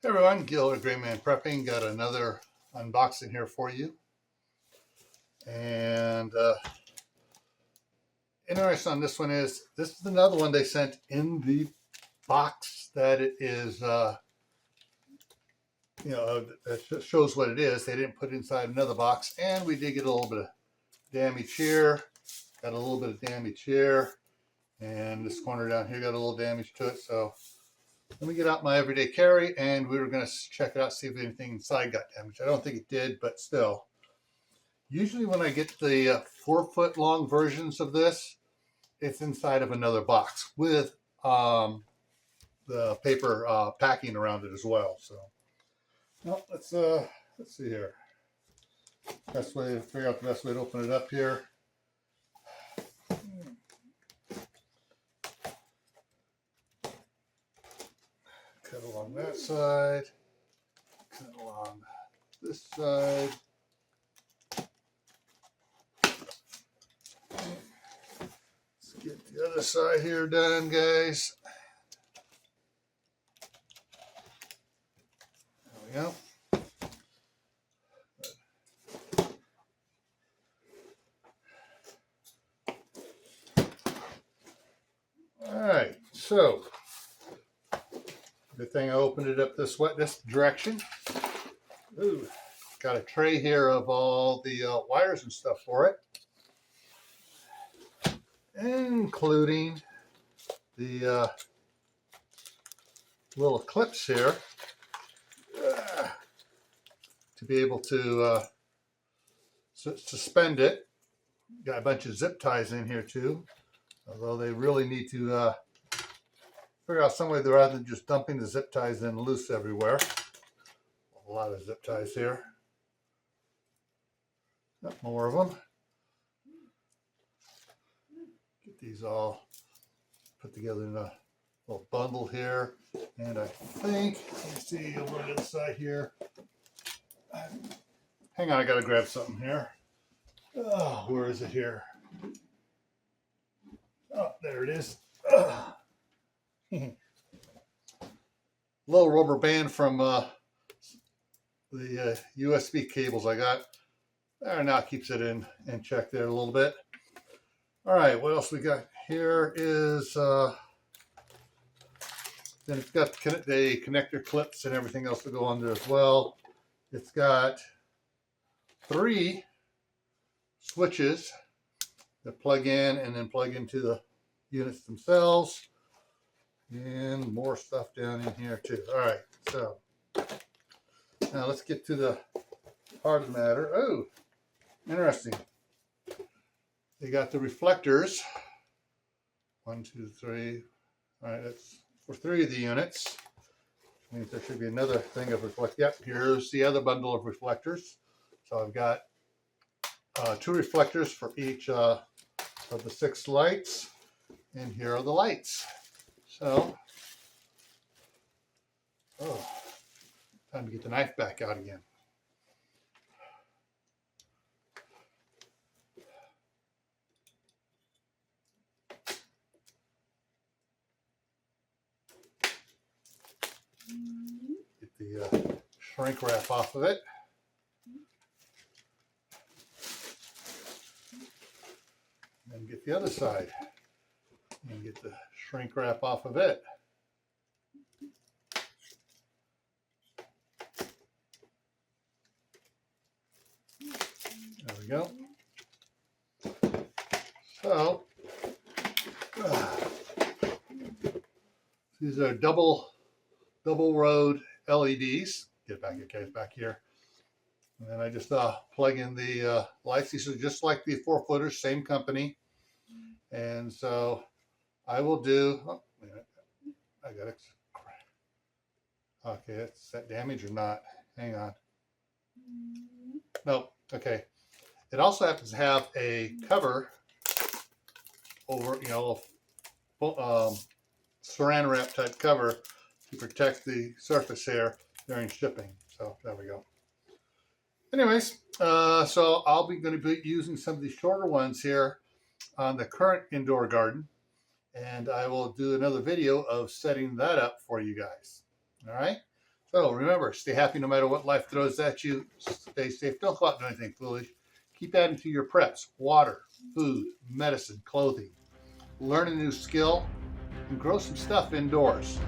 Hey everyone, Gil at GrayManPrepping. Got another unboxing here for you. And interesting on this one is, this is another one they sent in the box that it is, that shows what it is. They didn't put it inside another box. And we did get a little bit of damage here. Got a little bit of damage here. And this corner down here got a little damage to it. So let me get out my everyday carry, and we were going to check it out, see if anything inside got damaged. I don't think it did, but still. Usually when I get the 4-foot long versions of this, it's inside of another box with the paper packing around it as well. So, well, let's see here. Best way to figure out the best way to open it up here. Cut along that side, cut along this side. Let's get the other side here done, guys. There we go. All right, so good thing I opened it up this direction. Ooh, got a tray here of all the wires and stuff for it, including the little clips here to be able to suspend it. Got a bunch of zip ties in here too, although they really need to figure out some way rather than just dumping the zip ties in loose everywhere. A lot of zip ties here. Got more of them. Get these all put together in a little bundle here. And I think, let me see over on the other side here. Hang on, I gotta grab something here. Oh, where is it here? Oh, there it is. Little rubber band from the USB cables I got. There, now it keeps it in check there a little bit. All right, what else we got here is then it's got the connector clips and everything else to go on there as well. It's got 3 switches that plug in and then plug into the units themselves. And more stuff down in here too. All right, so now let's get to the heart of the matter. Oh, interesting. They got the reflectors. 1, 2, 3. All right, that's for 3 of the units. Which means there should be another thing of reflect. Yep, here's the other bundle of reflectors. So I've got 2 reflectors for each of the 6 lights, and here are the lights. So, oh, time to get the knife back out again. Get the shrink wrap off of it. And get the other side. And get the shrink wrap off of it. There we go. So, these are double road LEDs. Get back your case back here. And then I just plug in the lights. These are just like the 4-footers, same company. And so I will do, oh, wait a minute. I got it. Okay, is that damage or not? Hang on. No, okay. It also happens to have a cover over, saran wrap type cover to protect the surface here during shipping. So there we go. Anyways, so I'll be going to be using some of these shorter ones here on the current indoor garden. And I will do another video of setting that up for you guys. All right. So remember, stay happy no matter what life throws at you. Stay safe. Don't go out and do anything foolish. Keep adding to your preps: water, food, medicine, clothing. Learn a new skill and grow some stuff indoors.